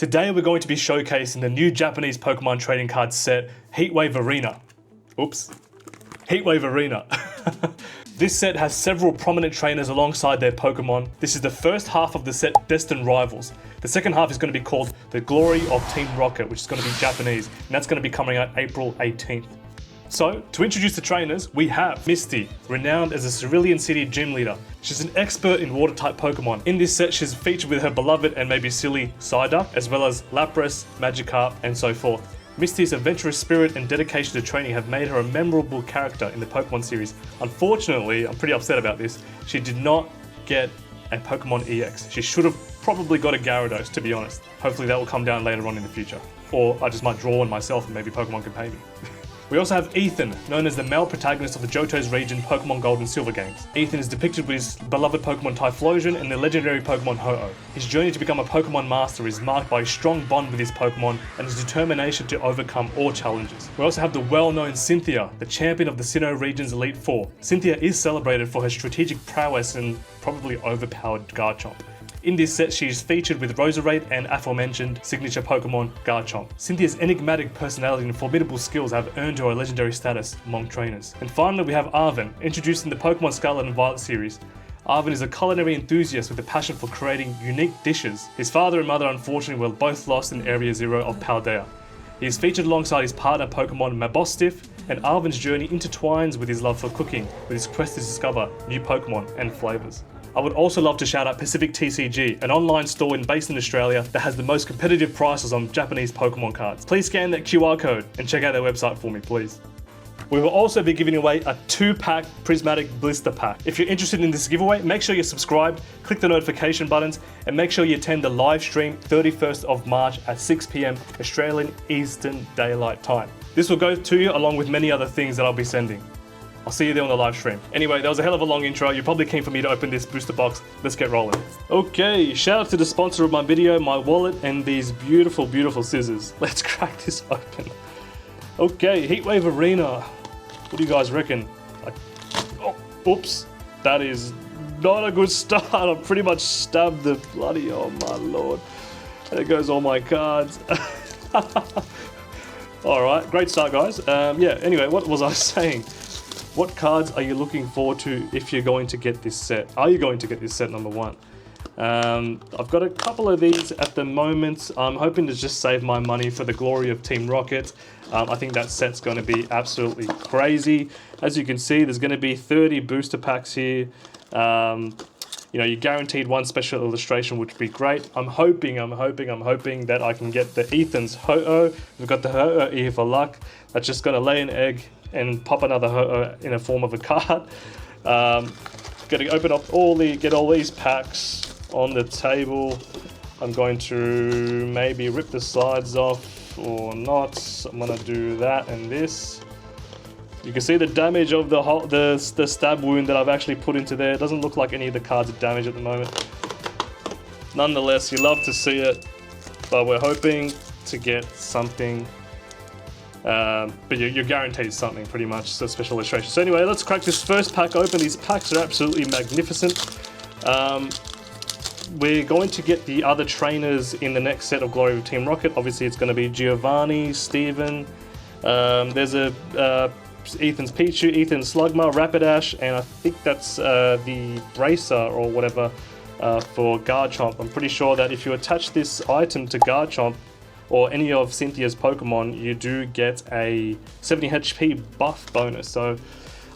Today we're going to be showcasing the new Japanese Pokemon trading card set, Heatwave Arena. Oops. Heatwave Arena. This set has several prominent trainers alongside their Pokemon. This is the first half of the set, Destined Rivals. The second half is going to be called The Glory of Team Rocket, which is going to be Japanese, and that's going to be coming out April 18th. So, to introduce the trainers, we have Misty, renowned as a Cerulean City gym leader. She's an expert in water-type Pokemon. In this set, she's featured with her beloved and maybe silly Psyduck, as well as Lapras, Magikarp, and so forth. Misty's adventurous spirit and dedication to training have made her a memorable character in the Pokemon series. Unfortunately, I'm pretty upset about this, she did not get a Pokemon EX. She should have probably got a Gyarados, to be honest. Hopefully that will come down later on in the future. Or I just might draw one myself and maybe Pokemon can pay me. We also have Ethan, known as the male protagonist of the Johto's region Pokemon Gold and Silver games. Ethan is depicted with his beloved Pokemon Typhlosion and the legendary Pokemon Ho-Oh. His journey to become a Pokemon Master is marked by a strong bond with his Pokemon and his determination to overcome all challenges. We also have the well-known Cynthia, the champion of the Sinnoh region's Elite Four. Cynthia is celebrated for her strategic prowess and probably overpowered Garchomp. In this set, she is featured with Roserade and aforementioned signature Pokemon Garchomp. Cynthia's enigmatic personality and formidable skills have earned her a legendary status among trainers. And finally, we have Arven, introduced in the Pokemon Scarlet and Violet series. Arven is a culinary enthusiast with a passion for creating unique dishes. His father and mother unfortunately were both lost in Area Zero of Paldea. He is featured alongside his partner Pokemon Mabostiff, and Arven's journey intertwines with his love for cooking, with his quest to discover new Pokemon and flavors. I would also love to shout out pacifictcg, an online store based in Australia that has the most competitive prices on Japanese Pokemon cards. Please scan that QR code and check out their website for me, please. We will also be giving away a 2-pack Prismatic Blister Pack. If you're interested in this giveaway, make sure you're subscribed, click the notification buttons, and make sure you attend the live stream 31st of March at 6 PM Australian Eastern Daylight Time. This will go to you along with many other things that I'll be sending. I'll see you there on the live stream. Anyway, that was a hell of a long intro. You're probably keen for me to open this booster box. Let's get rolling. Okay, shout out to the sponsor of my video, my wallet, and these beautiful, beautiful scissors. Let's crack this open. Okay, Heatwave Arena. What do you guys reckon? Oh, oops. That is not a good start. I pretty much stabbed the bloody, oh my lord. There goes all my cards. Alright, great start guys. Yeah, anyway, what was I saying? What cards are you looking forward to if you're going to get this set? Are you going to get this set, number one? I've got a couple of these at the moment. I'm hoping to just save my money for the Glory of Team Rocket. I think that set's going to be absolutely crazy. As you can see, there's going to be 30 booster packs here. You know, you're guaranteed one special illustration, which would be great. I'm hoping that I can get the Ethan's Ho-Oh. We've got the Ho-Oh here for luck. That's just going to lay an egg and pop another Ho-Oh in a form of a card. Going to open up get all these packs on the table. I'm going to maybe rip the sides off or not. I'm going to do that and this. You can see the damage of the stab wound that I've actually put into there. It doesn't look like any of the cards are damaged at the moment. Nonetheless, you love to see it, but we're hoping to get something. But you're guaranteed something pretty much, so special illustration. So anyway, let's crack this first pack open. These packs are absolutely magnificent. We're going to get the other trainers in the next set of Glory of Team Rocket. Obviously it's going to be Giovanni, Steven, there's a Ethan's Pichu, Ethan's Slugma, Rapidash, and I think that's the Bracer or whatever for Garchomp. I'm pretty sure that if you attach this item to Garchomp or any of Cynthia's Pokemon, you do get a 70 HP buff bonus. So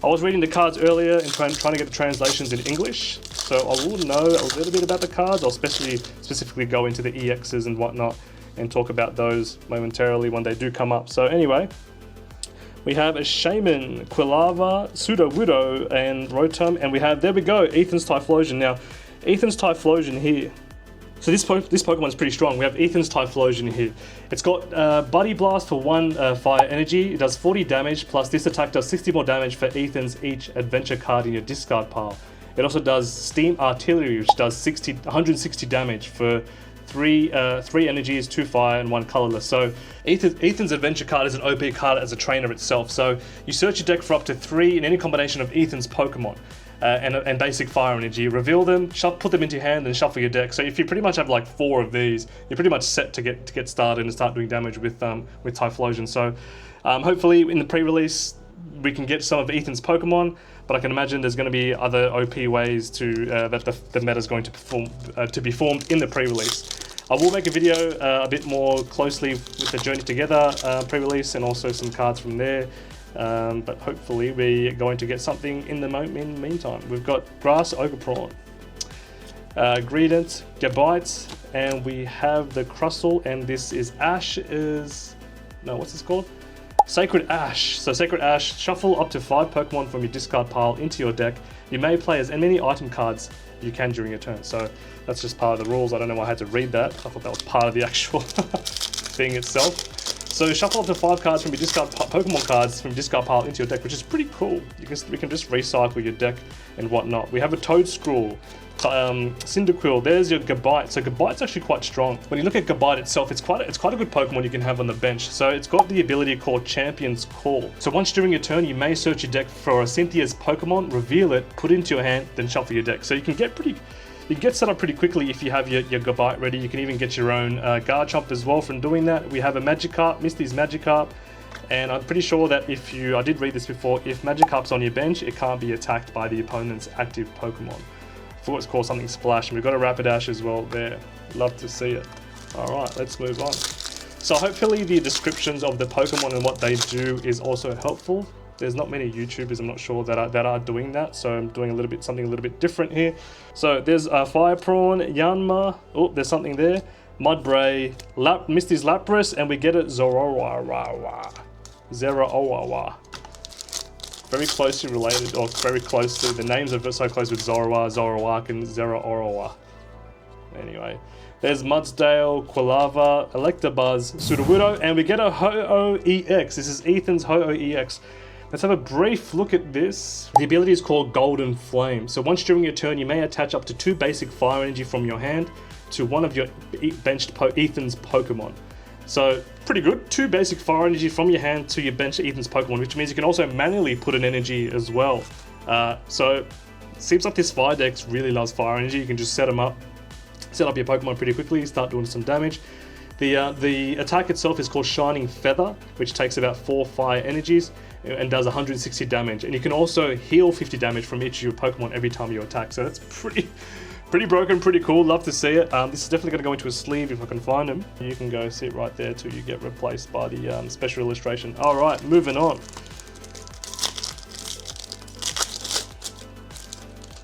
I was reading the cards earlier and trying to get the translations in English, so I will know a little bit about the cards. I'll specifically go into the EXs and whatnot and talk about those momentarily when they do come up. So anyway, we have a Shaman, Quilava, Sudowoodo, and Rotom, and we have, there we go, Ethan's Typhlosion. Now, Ethan's Typhlosion here. So this Pokemon is pretty strong. We have Ethan's Typhlosion here. It's got Buddy Blast for 1 fire energy. It does 40 damage, plus this attack does 60 more damage for Ethan's each adventure card in your discard pile. It also does Steam Artillery, which does 160 damage for 3 energies, 2 fire, and 1 colorless. So Ethan's adventure card is an OP card as a trainer itself. So you search your deck for up to 3 in any combination of Ethan's Pokemon. and basic fire energy. Reveal them, put them into your hand, and shuffle your deck. So if you pretty much have like 4 of these, you're pretty much set to get started and start doing damage with Typhlosion. So hopefully in the pre-release we can get some of Ethan's Pokemon, but I can imagine there's going to be other OP ways to that the meta is going to be formed in the pre-release. I will make a video a bit more closely with the Journey Together pre-release and also some cards from there. But hopefully we're going to get something in the meantime. We've got Grass Ogre Prawn, Greedent, Gabite, and we have the Crustle, and this is what's this called? Sacred Ash. So Sacred Ash, shuffle up to 5 Pokemon from your discard pile into your deck. You may play as many item cards you can during your turn. So that's just part of the rules. I don't know why I had to read that. I thought that was part of the actual thing itself. So shuffle up to 5 cards from your discard Pokemon cards from your discard pile into your deck, which is pretty cool. We can just recycle your deck and whatnot. We have a Toadstool, Cyndaquil. There's your Gabite. So Gabite's actually quite strong. When you look at Gabite itself, it's quite a good Pokemon you can have on the bench. So it's got the ability called Champion's Call. So once during your turn, you may search your deck for a Cynthia's Pokemon, reveal it, put it into your hand, then shuffle your deck. So you can get set up pretty quickly if you have your Gabite ready. You can even get your own Garchomp as well from doing that. We have a Magikarp, Misty's Magikarp, and I'm pretty sure that I did read this before, if Magikarp's on your bench, it can't be attacked by the opponent's active Pokemon. I thought it's called something Splash, and we've got a Rapidash as well there. Love to see it. Alright, let's move on. So hopefully the descriptions of the Pokemon and what they do is also helpful. There's not many YouTubers, I'm not sure, that are doing that, so I'm doing something a little bit different here. So there's Fire Prawn, Yanma, oh, there's something there, Mudbray, Misty's Lapras, and we get it Zoroark. Very closely related, or very closely, the names are so close with Zoroark, and Zoroark. Anyway, there's Mudsdale, Quilava, Electabuzz, Sudowoodo, and we get a Ho-Oh EX. This is Ethan's Ho-Oh EX. Let's have a brief look at this. The ability is called Golden Flame. So once during your turn, you may attach up to 2 basic fire energy from your hand to one of your benched Ethan's Pokemon. So pretty good. 2 basic fire energy from your hand to your benched Ethan's Pokemon, which means you can also manually put an energy as well. So it seems like this fire deck really loves fire energy. You can just set up your Pokemon pretty quickly, start doing some damage. The attack itself is called Shining Feather, which takes about 4 fire energies and does 160 damage. And you can also heal 50 damage from each of your Pokemon every time you attack. So that's pretty broken, pretty cool. Love to see it. This is definitely going to go into a sleeve if I can find them. You can go sit right there till you get replaced by the special illustration. All right, moving on.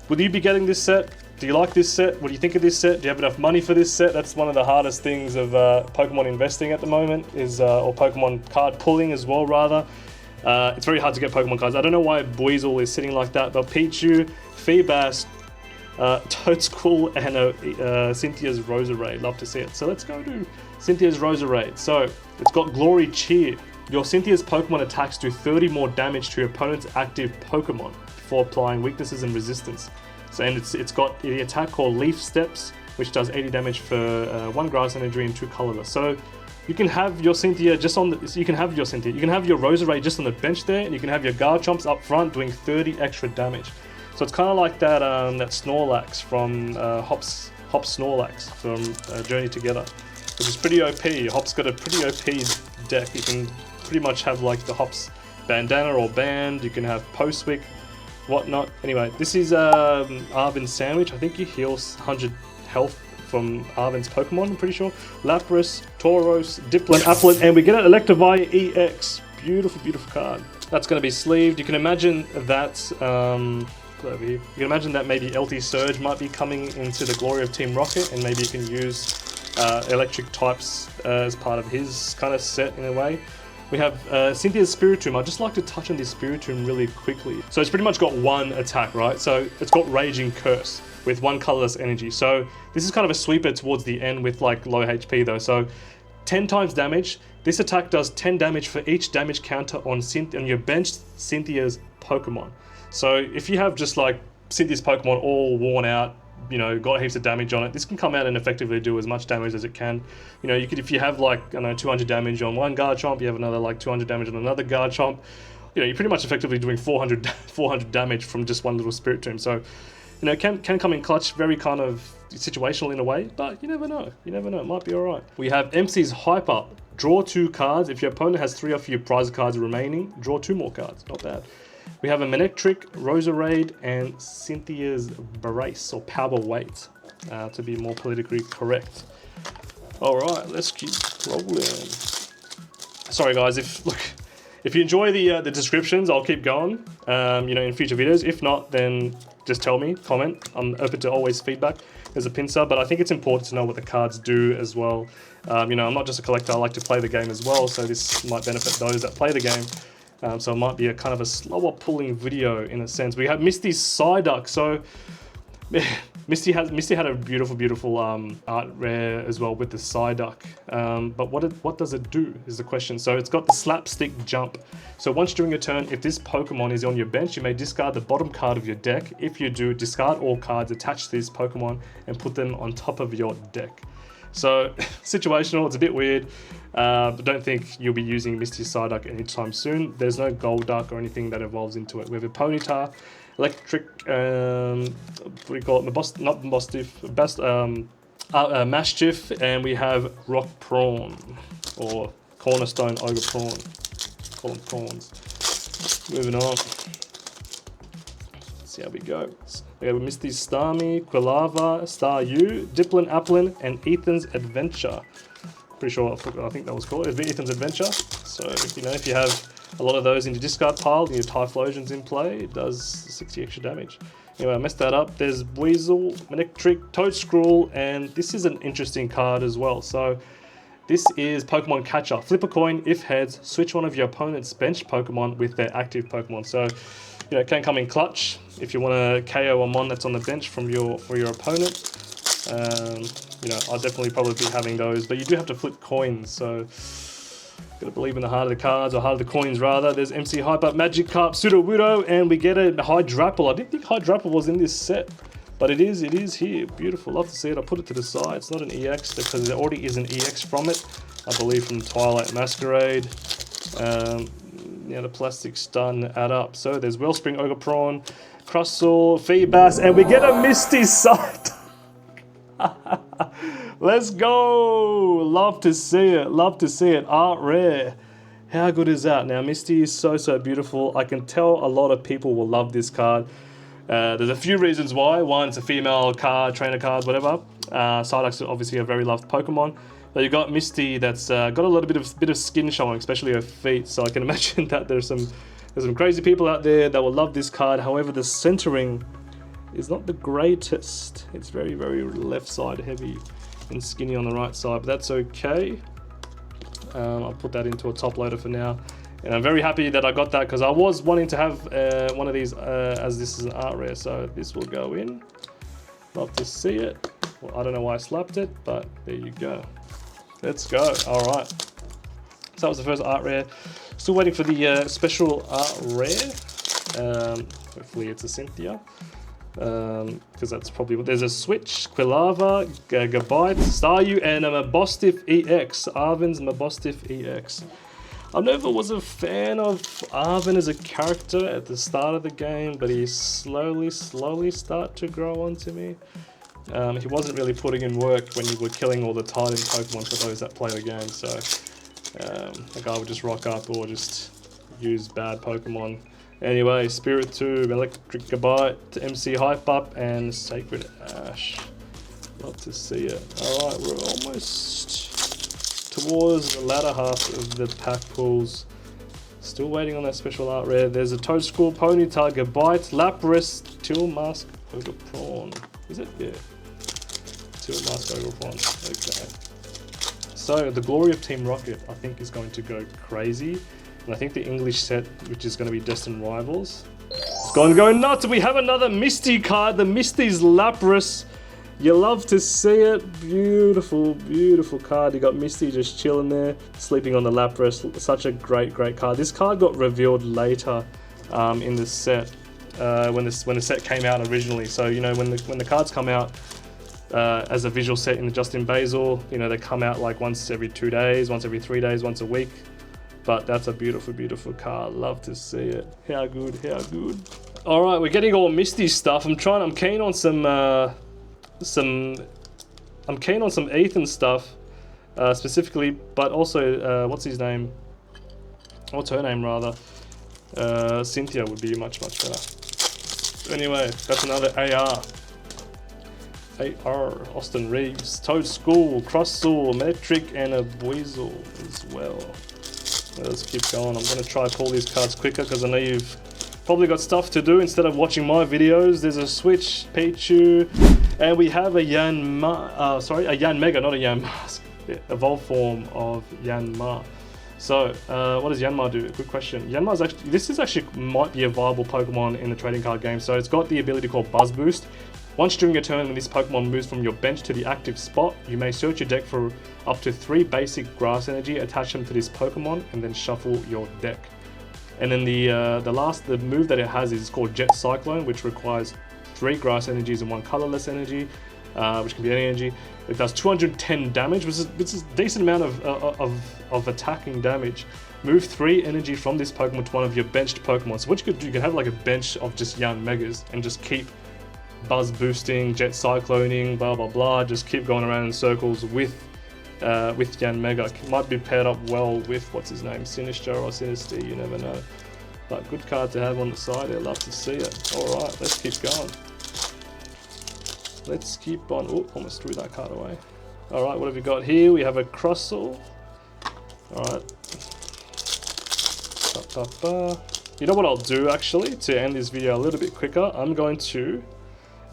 Will you be getting this set? Do you like this set? What do you think of this set? Do you have enough money for this set? That's one of the hardest things of Pokemon investing at the moment, or Pokemon card pulling as well, rather. It's very hard to get Pokemon cards. I don't know why Buizel is sitting like that, but Pichu, Feebas, Toadstool, and Cynthia's Roserade. Love to see it. So let's go to Cynthia's Roserade. So it's got Glory Cheer. Your Cynthia's Pokemon attacks do 30 more damage to your opponent's active Pokemon before applying weaknesses and resistance. So, and it's got the attack called Leaf Steps, which does 80 damage for 1 grass energy and 2 colorless. So you can have your Cynthia just on the, you can have your Roserade just on the bench there, and you can have your Garchomps up front doing 30 extra damage. So it's kind of like that that Snorlax from Hop's Snorlax from Journey Together, which is pretty OP. Hop's got a pretty OP deck. You can pretty much have like the Hop's bandana or band. You can have Postwick, whatnot. Anyway, this is Arven's Sandwich. I think he heals 100 health from Arven's Pokemon, I'm pretty sure. Lapras, Tauros, Dipplin, Applin, and we get an Electivire EX. Beautiful, beautiful card. That's going to be sleeved. You can imagine that over here. You can imagine that maybe LT Surge might be coming into the glory of Team Rocket, and maybe you can use electric types as part of his kind of set in a way. We have Cynthia's Spiritomb. I'd just like to touch on this Spiritomb really quickly. So it's pretty much got 1 attack, right? So it's got Raging Curse with 1 colorless energy. So this is kind of a sweeper towards the end with like low HP though. So 10 times damage. This attack does 10 damage for each damage counter on your benched Cynthia's Pokemon. So if you have just like Cynthia's Pokemon all worn out, you know, got heaps of damage on it, this can come out and effectively do as much damage as it can. You know, you could, if you have like, I don't know, 200 damage on one Garchomp, you have another like 200 damage on another Garchomp. you know, you're pretty much effectively doing 400 damage from just one little Spirit Tomb. So, you know, can come in clutch, very kind of situational in a way, but you never know. You never know, it might be all right. We have MC's Hype Up. Draw 2 cards. If your opponent has 3 of your prize cards remaining, draw 2 more cards. Not bad. We have a Manectric, Roserade, and Cynthia's Brace, or Power Weight, to be more politically correct. All right, let's keep rolling. Sorry guys, if you enjoy the descriptions, I'll keep going, you know, in future videos. If not, then just tell me, comment. I'm open to always feedback. There's a pin sub, but I think it's important to know what the cards do as well. You know, I'm not just a collector, I like to play the game as well, so this might benefit those that play the game. So it might be a kind of a slower pulling video in a sense. We have Misty's Psyduck. So Misty had a beautiful art rare as well with the Psyduck. But what does it do is the question. So it's got the slapstick jump. So once during your turn, if this Pokemon is on your bench, you may discard the bottom card of your deck. If you do, discard all cards attached to this Pokemon and put them on top of your deck. So situational, it's a bit weird, but don't think you'll be using Misty Psyduck anytime soon. There's no Golduck or anything that evolves into it. We have a Ponyta, Electric, what do you call it? Not Mastiff, Mastiff, and we have Rock Prawn, or Cornerstone Ogre Prawn. Call them prawns. Moving on. See how we go. We have Misty's Starmie, Quilava, Staryu, Dipplin, Applin, and Ethan's Adventure. Pretty sure, I think that was called. It'd be Ethan's Adventure. So, you know, if you have a lot of those in your discard pile and your Typhlosion's in play, it does 60 extra damage. Anyway, I messed that up. There's Weasel, Manectric, Toadscruel, and this is an interesting card as well. So, this is Pokemon Catcher. Flip a coin. If heads, switch one of your opponent's benched Pokemon with their active Pokemon. So, you know, it can come in clutch if you want to KO a mon that's on the bench from your opponent. You know, I'll definitely probably be having those, but you do have to flip coins. So, gotta believe in the heart of the cards, or heart of the coins rather. There's MC Hype Up, Magikarp, Sudowoodo, and we get a Hydrapple. I didn't think Hydrapple was in this set, but it is here. Beautiful, love to see it. I put it to the side. It's not an EX because there already is an EX from it, I believe from Twilight Masquerade. Yeah, the plastics done add up. So there's Wellspring, Ogre Prawn, Crustle, Feebas, and we get a Misty Side. Let's go! Love to see it. Love to see it. Art rare. How good is that? Now, Misty is so beautiful. I can tell a lot of people will love this card. There's a few reasons why. One, it's a female card, trainer card, whatever. Psyduck's obviously a very loved Pokemon. But you've got Misty that's got a little bit of skin showing, especially her feet. So I can imagine that there's some crazy people out there that will love this card. However, the centering is not the greatest. It's very left side heavy and skinny on the right side, but that's okay. I'll put that into a top loader for now. And I'm very happy that I got that because I was wanting to have one of these as this is an art rare. So this will go in. Love to see it. Well, I don't know why I slapped it, but there you go. Let's go. All right. So that was the first art rare. Still waiting for the special art rare. Hopefully it's a Cynthia. Because that's probably what there's a Switch, Quilava, Gabite, Staryu, and a Mabostiff EX. Arven's Mabostiff EX. I never was a fan of Arven as a character at the start of the game, but he slowly started to grow onto me. He wasn't really putting in work when you were killing all the Titan Pokemon for those that play the game, so the guy would just rock up or just use bad Pokemon. Anyway, Spirit Tube, Electric Gabite, MC Hype Up, and Sacred Ash. Love to see it. Alright, we're almost towards the latter half of the pack pulls. Still waiting on that special art rare. There's a Toadscruel, Ponyta, Gabite, Lapras, Mask, Ogre Prawn. Is it? Yeah. Mask, Ogre Prawn. Okay. So, the glory of Team Rocket, I think, is going to go crazy. And I think the English set, which is going to be Destined Rivals, it's going to go nuts. We have another Misty card, the Misty's Lapras. You love to see it. Beautiful card. You got Misty just chilling there, sleeping on the Lapras. Such a great card. This card got revealed later in the set when the set came out originally. So you know when the cards come out as a visual set in the Justin Basil, you know they come out like once every 2 days, once every 3 days, once a week. But that's a beautiful, beautiful card. Love to see it. How good, how good. All right, we're getting all misty stuff. I'm keen on some Ethan stuff, specifically, but also, what's his name? What's her name, rather? Cynthia would be much, much better. Anyway, that's another AR. Austin Reeves, Toad School, Crustle, Metric, and a Weasel as well. Let's keep going. I'm going to try to pull these cards quicker because I know you've probably got stuff to do instead of watching my videos. There's a Switch, Pichu, and we have a a Yan Mega, not a Yan Mask. Evolved form of Yanma. So, what does Yanma do? Good question. Yanma is actually, this is actually might be a viable Pokemon in the trading card game. So it's got the ability called Buzz Boost. Once during a turn when this Pokemon moves from your bench to the active spot, you may search your deck for up to 3 basic grass energy, attach them to this Pokemon, and then shuffle your deck. And then the move that it has is called Jet Cyclone, which requires 3 grass energies and 1 colorless energy, which can be any energy. It does 210 damage, which is a decent amount of attacking damage. Move 3 energy from this Pokemon to one of your benched Pokemon. So what you could do, you could have like a bench of just Yan Megas and just keep Buzz Boosting, Jet Cycloning, blah blah blah. Just keep going around in circles with Yan Mega. It might be paired up well with what's his name, Sinister or Sinister. You never know. But good card to have on the side. I'd love to see it. All right, let's keep going. Let's keep on. Oh, almost threw that card away. All right, what have we got here? We have a Crustle. All right. You know what I'll do actually to end this video a little bit quicker? I'm going to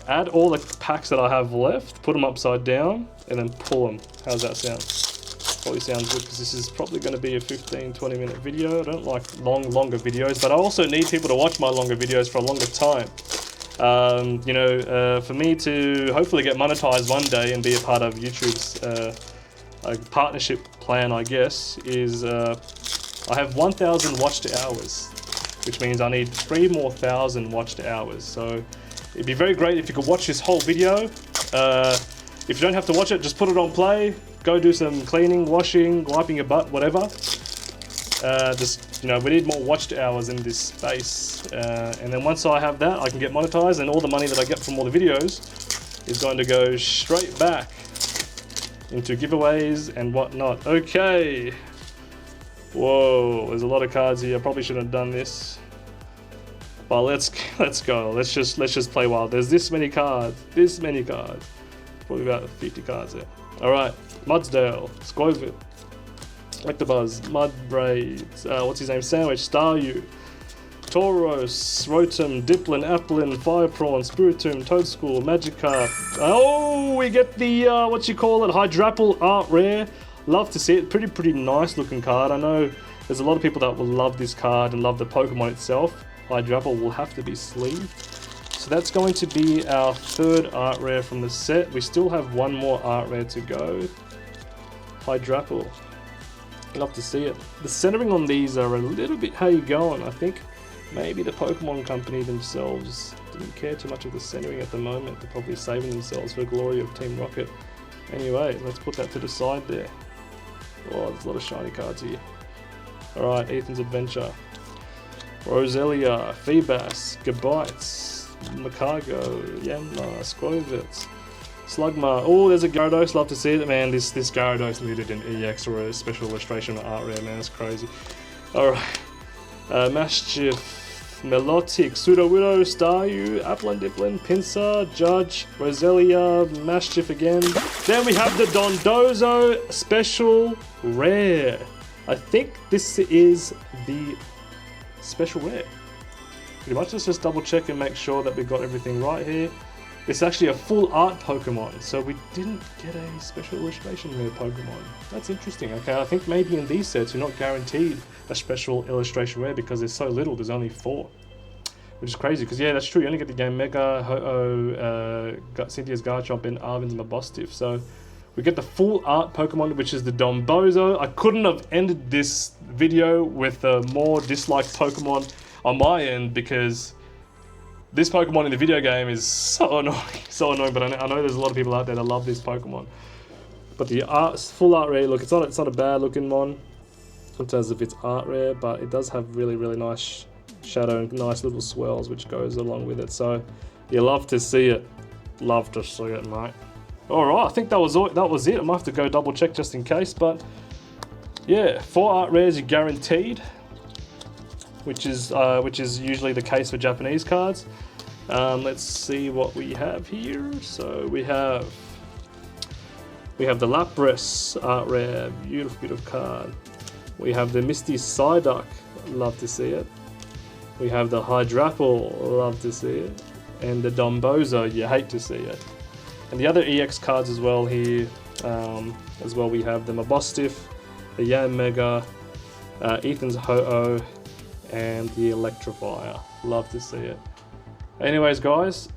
add all the packs that I have left, put them upside down, and then pull them. How's that sound? Probably sounds good because this is probably going to be a 15-20 minute video. I don't like longer videos, but I also need people to watch my longer videos for a longer time. You know, for me to hopefully get monetized one day and be a part of YouTube's partnership plan, I guess, is I have 1,000 watched hours, which means I need 3 more thousand watched hours. So it'd be very great if you could watch this whole video. If you don't have to watch it, just put it on play, go do some cleaning, washing, wiping your butt, whatever. Just, you know, we need more watched hours in this space. And then once I have that, I can get monetized, and all the money that I get from all the videos is going to go straight back into giveaways and whatnot. Okay. Whoa, there's a lot of cards here. I probably shouldn't have done this. But let's go. Let's just play wild. There's this many cards. Probably about 50 cards there. All right, Mudsdale, Squovit, Electabuzz, Mudbraid, what's his name? Sandwich, Staryu, Tauros, Rotom, Dipplin, Applin, Fireprawn, Spiritomb, Toedscool, Magikarp. Oh, we get the what you call it, Hydrapple Art Rare. Love to see it. Pretty nice looking card. I know there's a lot of people that will love this card and love the Pokemon itself. Hydrapple will have to be sleeved. So that's going to be our 3rd art rare from the set. We still have 1 more art rare to go. Hydrapple. Love to see it. The centering on these are a little bit how you going. I think maybe the Pokemon company themselves didn't care too much of the centering at the moment. They're probably saving themselves for the glory of Team Rocket. Anyway, let's put that to the side there. Oh, there's a lot of shiny cards here. Alright, Ethan's Adventure. Roselia, Feebas, Gabites, Macargo, Yanma, Squovit, Slugma. Oh, there's a Gyarados. Love to see it, man. This Gyarados needed an EX or a special illustration or art rare, man. That's crazy. Alright. Maschiff, Melodic, Sudowoodo, Staryu, Applin, Dipplin, Pinsir, Judge, Roselia, Maschiff again. Then we have the Dondozo Special Rare. I think this is the special rare. Pretty much, let's just double check and make sure that we got everything right here. It's actually a full art Pokemon, so we didn't get a special illustration rare Pokemon. That's interesting. Okay, I think maybe in these sets you're not guaranteed a special illustration rare because there's so little, there's only 4. Which is crazy, because yeah, that's true, you only get the Game Mega, Ho-Oh, Cynthia's Garchomp, and Arven's Mabostiff. So we get the full art Pokemon, which is the Dombozo. I couldn't have ended this video with a more disliked Pokemon on my end, because this Pokemon in the video game is so annoying, but I know there's a lot of people out there that love this Pokemon. But the full art rare, look, it's not a bad looking one. in terms of its art rare, but it does have really, really nice shadow and nice little swirls which goes along with it. So you love to see it. Love to see it, mate. Alright, I think that was it. I might have to go double check just in case, but yeah, 4 art rares are guaranteed, which is usually the case for Japanese cards. Let's see what we have here. So we have the Lapras art rare, beautiful card. We have the Misty Psyduck, love to see it. We have the Hydrapple, love to see it. And the Dombozo, you hate to see it. And the other EX cards as well here, as well we have the Mabostiff, the Yanmega, Ethan's Ho-Oh, and the Electrifier. Love to see it. Anyways guys,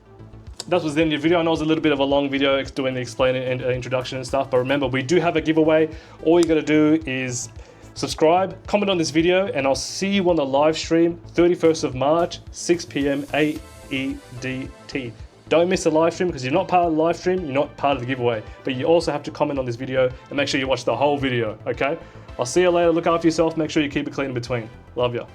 that was the end of the video. I know it was a little bit of a long video doing the explaining and introduction and stuff, but remember we do have a giveaway. All you gotta do is subscribe, comment on this video, and I'll see you on the live stream 31st of March, 6 PM AEDT. Don't miss the live stream, because you're not part of the live stream, you're not part of the giveaway. But you also have to comment on this video and make sure you watch the whole video, okay? I'll see you later. Look after yourself. Make sure you keep it clean in between. Love ya.